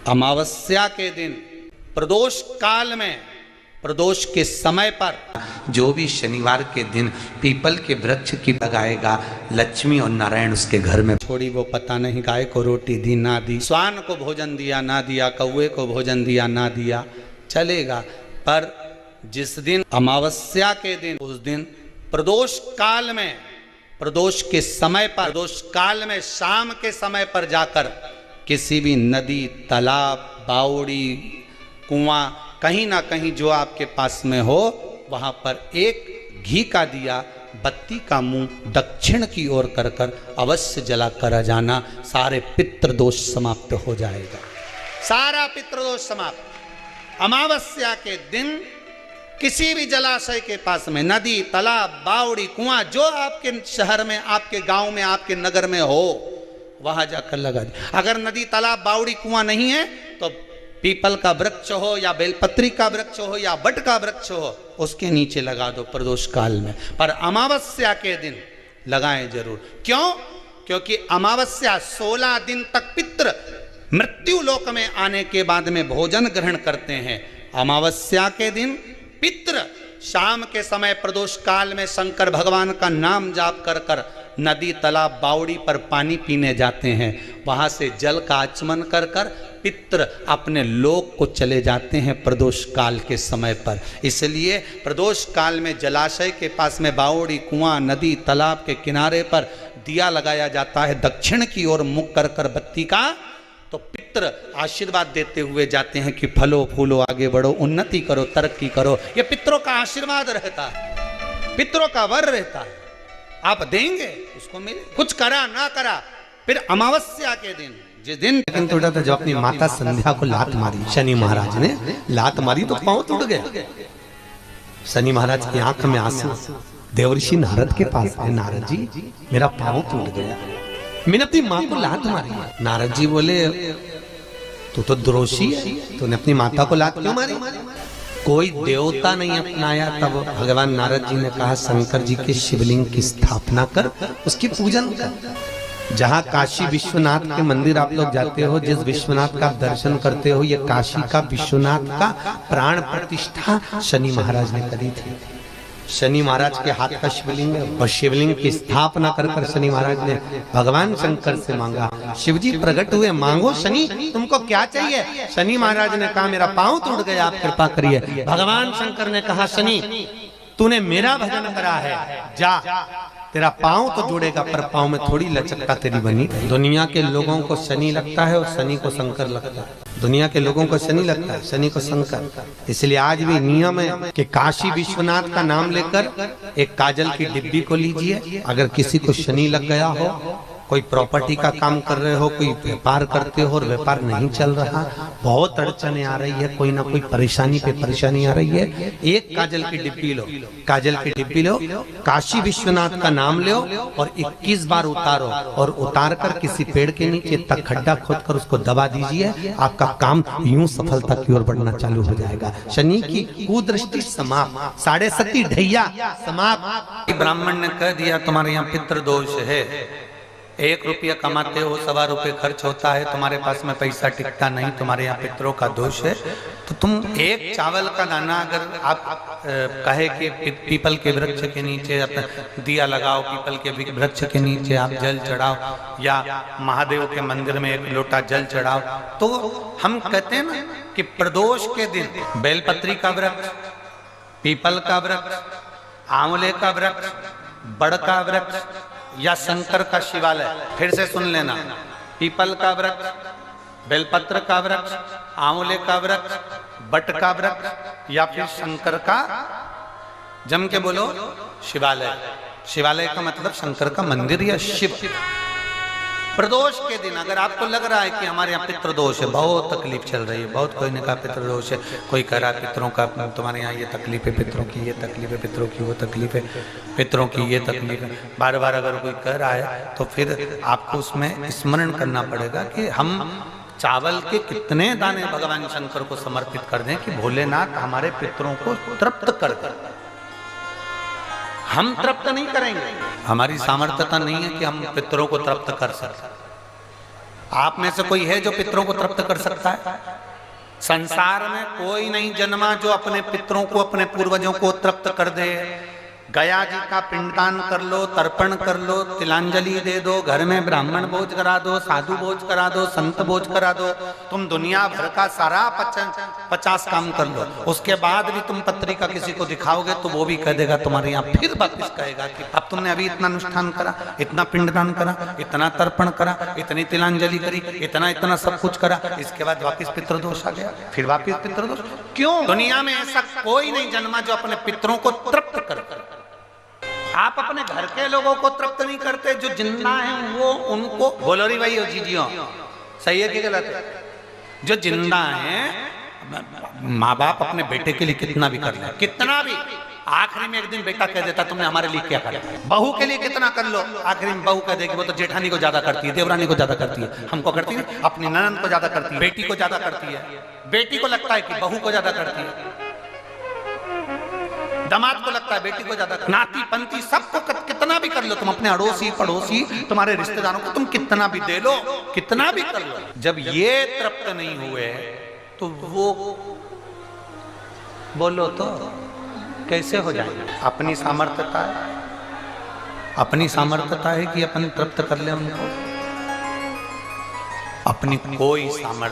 अमावस्या के दिन प्रदोष काल में, प्रदोष के समय पर जो भी शनिवार के दिन पीपल के वृक्ष की लगाएगा, लक्ष्मी और नारायण उसके घर में। छोड़ी वो पता नहीं, गाय को रोटी दी ना दी, स्वान को भोजन दिया ना दिया, कौवे को भोजन दिया ना दिया, चलेगा। पर जिस दिन अमावस्या के दिन, उस दिन प्रदोष काल में, प्रदोष के समय पर, प्रदोष काल में शाम के समय पर जाकर किसी भी नदी, तालाब, बावड़ी, कुआं, कहीं ना कहीं जो आपके पास में हो, वहां पर एक घी का दिया, बत्ती का मुंह दक्षिण की ओर कर कर अवश्य जला कर जाना। सारे पितृदोष समाप्त हो जाएगा, सारा पितृदोष समाप्त। अमावस्या के दिन किसी भी जलाशय के पास में, नदी, तालाब, बावड़ी, कुआं, जो आपके शहर में, आपके गांव में, आपके नगर में हो, वहां जाकर लगा दे। अगर नदी, तालाब, बावड़ी, कुआं नहीं है तो पीपल का वृक्ष हो या बेलपत्री का वृक्ष हो या बट का वृक्ष हो, उसके नीचे लगा दो प्रदोष काल में। पर अमावस्या के दिन लगाएं जरूर। क्यों? क्योंकि अमावस्या 16 दिन तक पितृ मृत्यु लोक में आने के बाद में भोजन ग्रहण करते हैं। अमावस्या के दिन पितृ शाम के समय प्रदोष काल में शंकर भगवान का नाम जाप कर कर नदी, तालाब, बावड़ी पर पानी पीने जाते हैं। वहां से जल का आचमन कर कर पितृ अपने लोक को चले जाते हैं प्रदोष काल के समय पर। इसलिए प्रदोष काल में जलाशय के पास में, बावड़ी, कुआं, नदी, तालाब के किनारे पर दिया लगाया जाता है दक्षिण की ओर मुख कर कर बत्ती का। तो पितृ आशीर्वाद देते हुए जाते हैं कि फलो फूलो, आगे बढ़ो, उन्नति करो, तरक्की करो। ये पितरों का आशीर्वाद रहता है, पितरों का वर रहता है। आप देंगे उसको मिले, कुछ करा ना करा। फिर अमावस्या के दिन, जिस दिन, लेकिन टूटा था जब अपनी माता संध्या को लात मारी, शनि महाराज ने लात मारी तो पांव टूट गया। शनि महाराज की आंख में आंसू, देवर्षि नारद के पास है, नारद जी मेरा पांव टूट गया, मैंने अपनी माँ को लात मारी। नारद जी बोले तू तो द्रोषी है, तूने अपनी माता को लात क्यों मारी? कोई देवता नहीं अपनाया। तब भगवान नारद जी ने कहा शंकर जी के शिवलिंग की स्थापना कर, उसकी पूजन कर। जहाँ काशी विश्वनाथ के मंदिर आप लोग जाते हो, जिस विश्वनाथ का दर्शन करते हो, ये काशी का विश्वनाथ का प्राण प्रतिष्ठा शनि महाराज ने करी थी। शनि महाराज के हाथ का शिवलिंग है, और शिवलिंग की स्थापना कर कर शनि महाराज ने भगवान शंकर से मांगा। शिव जी प्रकट हुए, मांगो शनि तुमको क्या चाहिए? शनि महाराज ने कहा मेरा पांव टूट गया, आप कृपा करिए। भगवान शंकर ने कहा शनि तूने मेरा भजन करा है, जा तेरा पांव तो जुड़ेगा, पर पांव में थोड़ी लचकता तेरी बनी। दुनिया के लोगों को शनि लगता है और शनि को शंकर लगता है। दुनिया के लोगों को शनि लगता है, शनि को शंकर। इसलिए आज भी नियम है कि काशी विश्वनाथ का नाम लेकर एक काजल की डिब्बी को लीजिए। अगर किसी को शनि लग गया हो, कोई प्रॉपर्टी का काम कर रहे हो, कोई व्यापार करते हो और व्यापार नहीं चल रहा, बहुत अड़चने आ रही है, कोई ना कोई परेशानी पे परेशानी आ रही है, एक काजल की डिब्बी लो, काजल की डिब्बी लो, काशी विश्वनाथ का नाम लो और 21 बार उतारो, और उतार कर किसी पेड़ के नीचे तक खड्डा खोद कर उसको दबा दीजिए। आपका काम यूं सफलता की ओर बढ़ना चालू हो जाएगा। शनि की कुदृष्टि समाप्त, 7.5 ढैया समाप्त। ब्राह्मण ने कह दिया तुम्हारे यहाँ पितृदोष है, 1 रुपया कमाते हो, 1.25 रुपये खर्च होता है, तुम्हारे पास में पैसा टिकता नहीं, तुम्हारे यहाँ पितरों का दोष है। तो तुम एक चावल का दाना अगर आप कहे कि पीपल के वृक्ष के नीचे दिया लगाओ, पीपल के वृक्ष के नीचे आप जल चढ़ाओ, या महादेव के मंदिर में 1 लोटा जल चढ़ाओ, तो हम कहते हैं ना कि प्रदोष के दिन बेलपत्री का वृक्ष, पीपल का वृक्ष, आंवले का वृक्ष, बड़ का वृक्ष या शंकर का शिवालय, फिर से सुन लेना, पीपल का वृक्ष, बेलपत्र का वृक्ष, आंवले का वृक्ष, बट का वृक्ष या फिर शंकर का, जम के बोलो, शिवालय। शिवालय का मतलब शंकर का मंदिर या शिव। प्रदोष के दिन अगर आपको लग रहा है कि हमारे यहाँ पितृदोष है, बहुत तकलीफ चल रही है, बहुत, कोई ने कहा पितृदोष है, कोई कह रहा है पितरों का, तुम्हारे यहाँ ये तकलीफ है, पितरों की ये तकलीफ है, पितरों की वो तकलीफ है, पितरों की ये तकलीफ है, बार बार अगर कोई कह रहा है तो फिर आपको उसमें स्मरण करना पड़ेगा कि हम चावल के कितने दाने भगवान शंकर को समर्पित कर दें कि भोलेनाथ हमारे पितरों को तृप्त कर दें। हम तृप्त नहीं करेंगे, हमारी सामर्थ्यता नहीं है कि हम पितरों को तृप्त कर सकें। आप में से कोई है जो पितरों को तृप्त कर सकता है? संसार में कोई नहीं जन्मा जो अपने पितरों को, अपने पूर्वजों को तृप्त कर दे। गया जी का पिंडदान कर लो, तर्पण कर लो, तिलांजलि दे दो, घर में ब्राह्मण भोज करा दो, साधु भोज करा दो, संत भोज करा दो, तुम दुनिया भर का सारा 50 काम कर लो, उसके बाद भी तुम पत्रिका किसी को दिखाओगे तो वो भी कह देगा तुम्हारे यहाँ, फिर वापिस कहेगा कि अब तुमने अभी इतना अनुष्ठान करा, इतना पिंडदान करा, इतना तर्पण करा, इतनी तिलांजलि करी, इतना इतना सब कुछ करा, इसके बाद वापिस पितृदोष आ गया, फिर वापिस पितृदोष। क्यों? दुनिया में ऐसा कोई नहीं जन्मा जो अपने पितरों को तृप्त कर। आप अपने घर के लोगों को तृप्त नहीं करते, जो जिंदा हैं वो उनको बोलो री भाई, जीजियो सही है कि गलत है? जो जिंदा हैं, माँ बाप अपने बेटे के लिए कितना भी कर ले, कितना भी, आखिरी में एक दिन बेटा कह देता तुमने हमारे लिए क्या करा। बहू के लिए कितना कर लो, आखिरी में बहू कह देगी वो तो जेठानी को ज्यादा करती है, देवरानी को ज्यादा करती है, हमको करती है, अपनी ननद को ज्यादा करती है, बेटी को ज्यादा करती है, बेटी को लगता है कि बहू को ज्यादा करती है, दामाद को लगता है बेटी को ज्यादा, नाती पंती सबको कितना भी कर लो तुम, अपने अड़ोसी पड़ोसी तुम्हारे रिश्तेदारों को तुम कितना भी दे लो, कितना भी कर लो, जब ये तृप्त नहीं हुए तो वो बोलो तो कैसे हो जाएंगे? अपनी सामर्थ्यता है, अपनी सामर्थ्यता है कि अपन तृप्त कर ले उनको, अपनी कोई सामर्थ्य